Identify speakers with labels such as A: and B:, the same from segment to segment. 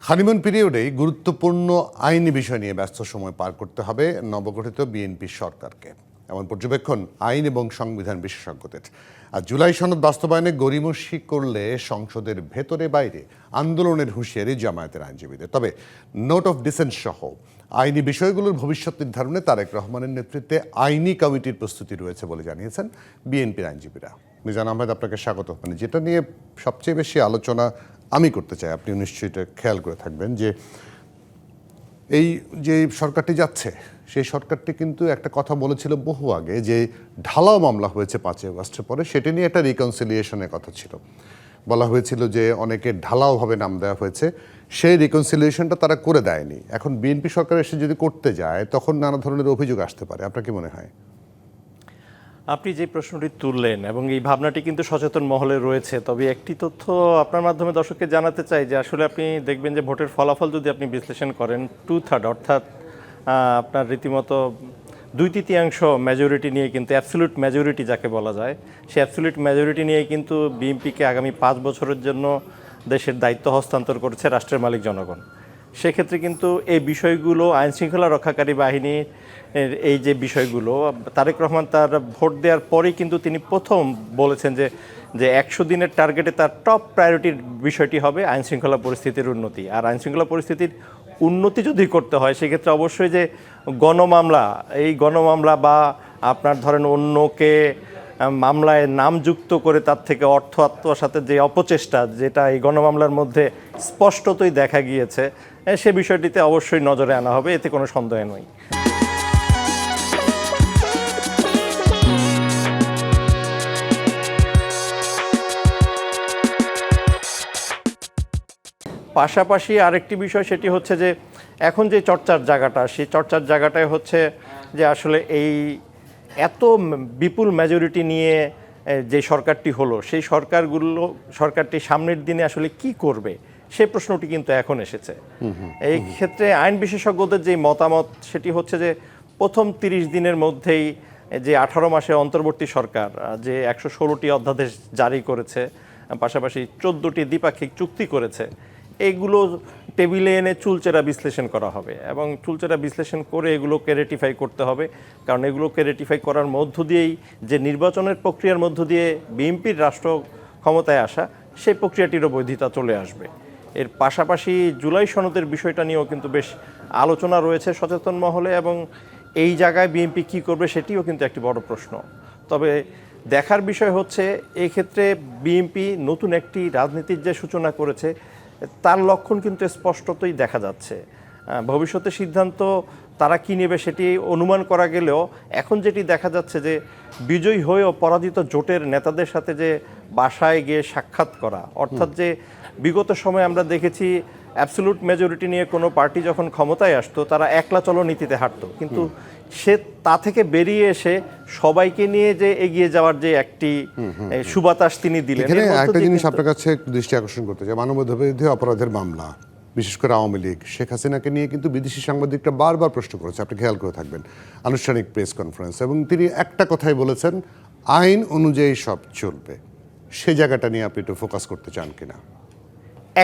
A: Honeymoon পিরিয়ডেই গুরুত্বপূর্ণ আইনি বিষয় নিয়ে ব্যস্ত সময় পার করতে হবে নবগঠিত বিএনপি সরকারকে, এমন পর্যবেক্ষণ আইন এবং সংবিধান বিশেষজ্ঞদের। আর জুলাই সনদ বাস্তবায়নে গড়িমসি করলে সংসদের ভেতরে বাইরে আন্দোলনের হুঁশিয়ারি জামায়াতের আইনজীবীদের। তবে নোট অফ ডিসেন্ট সহ আইনি বিষয়গুলোর ভবিষ্যৎ নির্ধারণে তারেক রহমানের নেতৃত্বে আইনি কমিটির প্রস্তুতি রয়েছে বলে জানিয়েছেন বিএনপির আইনজীবীরা। মিজান আহমেদ, আপনাকে স্বাগত। যেটা নিয়ে সবচেয়ে বেশি আলোচনা আমি করতে চাই, আপনি নিশ্চয়ই এটা খেয়াল করে থাকবেন, এই যে সরকারটি যাচ্ছে সেই সরকারটি কিন্তু একটা কথা বলেছিল বহু আগে, যে ঢালাও মামলা হয়েছে 5ই আগস্টের পরে, সেটি নিয়ে একটা রিকনসিলিয়েশনের কথা ছিল। বলা হয়েছিল যে অনেকে ঢালাওভাবে নাম দেওয়া হয়েছে, সেই রিকনসিলিয়েশনটা তারা করে দেয়নি। এখন বিএনপি সরকার এসে যদি করতে যায় তখন নানা ধরনের অভিযোগ আসতে পারে। আপনার কি মনে হয়?
B: আপনি যে প্রশ্নটি তুললেন এবং এই ভাবনাটি কিন্তু সচেতন মহলে রয়েছে, তবে একটি তথ্য আপনার মাধ্যমে দর্শককে জানাতে চাই যে আসলে আপনি দেখবেন যে ভোটের ফলাফল যদি আপনি বিশ্লেষণ করেন 2/3 অর্থাৎ আপনার রীতিমতো 2/3 মেজরিটি নিয়ে কিন্তু অ্যাবসলিউট মেজরিটি যাকে বলা যায়, সেই অ্যাবসলিউট মেজরিটি নিয়ে কিন্তু বিএনপিকে আগামী 5 বছরের জন্য দেশের দায়িত্ব হস্তান্তর করেছে রাষ্ট্রের মালিক জনগণ। সেক্ষেত্রে কিন্তু এই বিষয়গুলো আইনশৃঙ্খলা রক্ষাকারী বাহিনীর এই যে বিষয়গুলো, তারেক রহমান তার ভোট দেওয়ার পরেই কিন্তু তিনি প্রথম বলেছেন যে 100 দিনের টার্গেটে তার টপ প্রায়োরিটির বিষয়টি হবে আইনশৃঙ্খলা পরিস্থিতির উন্নতি। আর আইনশৃঙ্খলা পরিস্থিতির উন্নতি যদি করতে হয় সেক্ষেত্রে অবশ্যই যে এই গণমামলা বা আপনার ধরেন অন্যকে মামলায় নাম যুক্ত করে তার থেকে অর্থ আত্মসাতের যে অপচেষ্টা, যেটা এই গণমামলার মধ্যে স্পষ্টতই দেখা গিয়েছে, সে বিষয়টিতে অবশ্যই নজরে আনা হবে, এতে কোনো সন্দেহ নেই। পাশাপাশি আরেকটি বিষয় সেটি হচ্ছে যে এখন যে চর্চার জায়গাটা, সেই চর্চার জায়গাটায় হচ্ছে যে আসলে এই এত বিপুল মেজরিটি নিয়ে যে সরকারটি হলো, সেই সরকারটি সামনের দিনে আসলে কি করবে সেই প্রশ্নটি কিন্তু এখন এসেছে। এই ক্ষেত্রে আইন বিশেষজ্ঞদের যে মতামত সেটি হচ্ছে যে প্রথম 30 দিনের মধ্যেই যে 18 মাসে অন্তর্বর্তী সরকার যে 116টি অধ্যাদেশ জারি করেছে, পাশাপাশি 14টি দ্বিপাক্ষিক চুক্তি করেছে, এগুলো টেবিলে এনে চুলচেরা বিশ্লেষণ করা হবে এবং চুলচেরা বিশ্লেষণ করে এগুলোকে রেটিফাই করতে হবে। কারণ এগুলোকে রেটিফাই করার মধ্য দিয়েই যে নির্বাচনের প্রক্রিয়ার মধ্য দিয়ে বিএনপির রাষ্ট্র ক্ষমতায় আসা, সেই প্রক্রিয়াটিরও বৈধতা চলে আসবে। এর পাশাপাশি জুলাই সনদের বিষয়টা নিয়েও কিন্তু বেশ আলোচনা রয়েছে সচেতন মহলে, এবং এই জায়গায় বিএনপি কী করবে সেটিও কিন্তু একটি বড় প্রশ্ন। তবে দেখার বিষয় হচ্ছে এই ক্ষেত্রে বিএনপি নতুন একটি রাজনীতির যে সূচনা করেছে তার লক্ষণ কিন্তু স্পষ্টতই দেখা যাচ্ছে। ভবিষ্যতে সিদ্ধান্ত তারা কী নেবে সেটি অনুমান করা গেলেও এখন যেটি দেখা যাচ্ছে যে বিজয়ী হয়েও পরাজিত জোটের নেতাদের সাথে যে বাসায় গিয়ে সাক্ষাৎ করা, অর্থাৎ যে বিগত সময়ে আমরা দেখেছি অ্যাবসলিউট মেজরিটি নিয়ে কোনো পার্টি যখন ক্ষমতায় আসতো তারা একলা চলো নীতিতে হাঁটতো, কিন্তু সে তা থেকে বেরিয়ে এসে সবাইকে নিয়ে যে এগিয়ে যাওয়ার যে একটি সুবাতাস তিনি দিলেন।
A: একটা জিনিস আপনার কাছে দৃষ্টি আকর্ষণ করতে চাই, মানবতাবিরোধী অপরাধের মামলা, বিশেষ করে আওয়ামী লীগ, শেখ হাসিনাকে নিয়ে কিন্তু বিদেশি সাংবাদিকরা বারবার প্রশ্ন করেছে, আপনি খেয়াল করে থাকবেন আনুষ্ঠানিক প্রেস কনফারেন্স, এবং তিনি একটা কথাই বলেছেন, আইন অনুযায়ী সব চলবে। সেই জায়গাটা নিয়ে আপনি একটু ফোকাস করতে চান কিনা?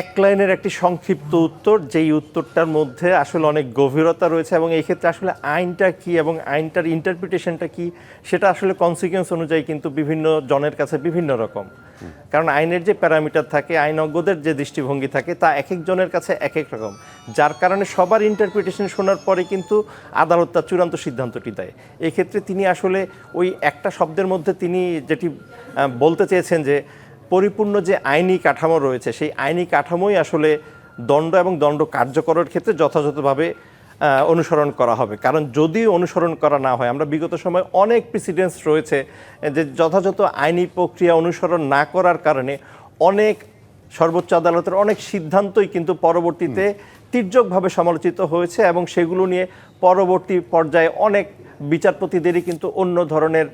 B: এক লাইনের একটি সংক্ষিপ্ত উত্তর, যেই উত্তরটার মধ্যে আসলে অনেক গভীরতা রয়েছে, এবং এই ক্ষেত্রে আসলে আইনটা কি এবং আইনটার ইন্টারপ্রিটেশনটা কি সেটা আসলে কনসিকুয়েন্স অনুযায়ী কিন্তু বিভিন্ন জনের কাছে বিভিন্ন রকম। কারণ আইনের যে প্যারামিটার থাকে, আইনজ্ঞদের যে দৃষ্টিভঙ্গি থাকে, তা এক একজনের কাছে এক এক রকম, যার কারণে সবার ইন্টারপ্রিটেশন শোনার পরে কিন্তু আদালত তার চূড়ান্ত সিদ্ধান্তটি দেয়। এক্ষেত্রে তিনি আসলে ওই একটা শব্দের মধ্যে তিনি যেটি বলতে চেয়েছেন যে পরিপূর্ণ যে আইনি কাঠামো রয়েছে, সেই আইনি কাঠামোই আসলে দণ্ড এবং দণ্ড কার্যকরের ক্ষেত্রে যথাযথভাবে অনুসরণ করা হবে। কারণ যদি অনুসরণ করা না হয়, আমরা বিগত সময় অনেক প্রেসিডেন্টস রয়েছে যে যথাযথ আইনি প্রক্রিয়া অনুসরণ না করার কারণে অনেক সর্বোচ্চ আদালতের অনেক সিদ্ধান্তই কিন্তু পরবর্তীতে তির্যকভাবে সমালোচিত হয়েছে, এবং সেগুলো নিয়ে পরবর্তী পর্যায়ে অনেক বিচারপতিদেরই কিন্তু অন্য ধরনের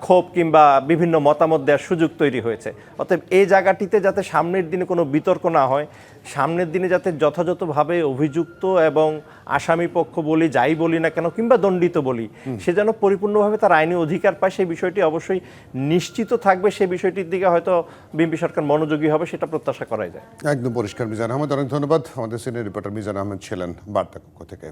B: ক্ষোভ কিংবা বিভিন্ন মতামত দেওয়ার সুযোগ তৈরি হয়েছে। অতএব এই জায়গাটিতে যাতে সামনের দিনে কোনো বিতর্ক না হয়, সামনের দিনে যাতে যথাযথভাবে অভিযুক্ত এবং আসামি পক্ষ বলি, যাই বলি না কেন, কিংবা দণ্ডিত বলি, সে যেন পরিপূর্ণভাবে তার আইনি অধিকার পায়, সেই বিষয়টি অবশ্যই নিশ্চিত থাকবে। সেই বিষয়টির দিকে হয়তো বিএনপি সরকার মনোযোগী হবে, সেটা প্রত্যাশা করাই যায়।
A: একদম পরিষ্কার। মিজান আহমেদ, অনেক ধন্যবাদ। আমাদের সিনিয়র রিপোর্টার মিজান আহমেদ ছিলেন বার্তা কক্ষ থেকে।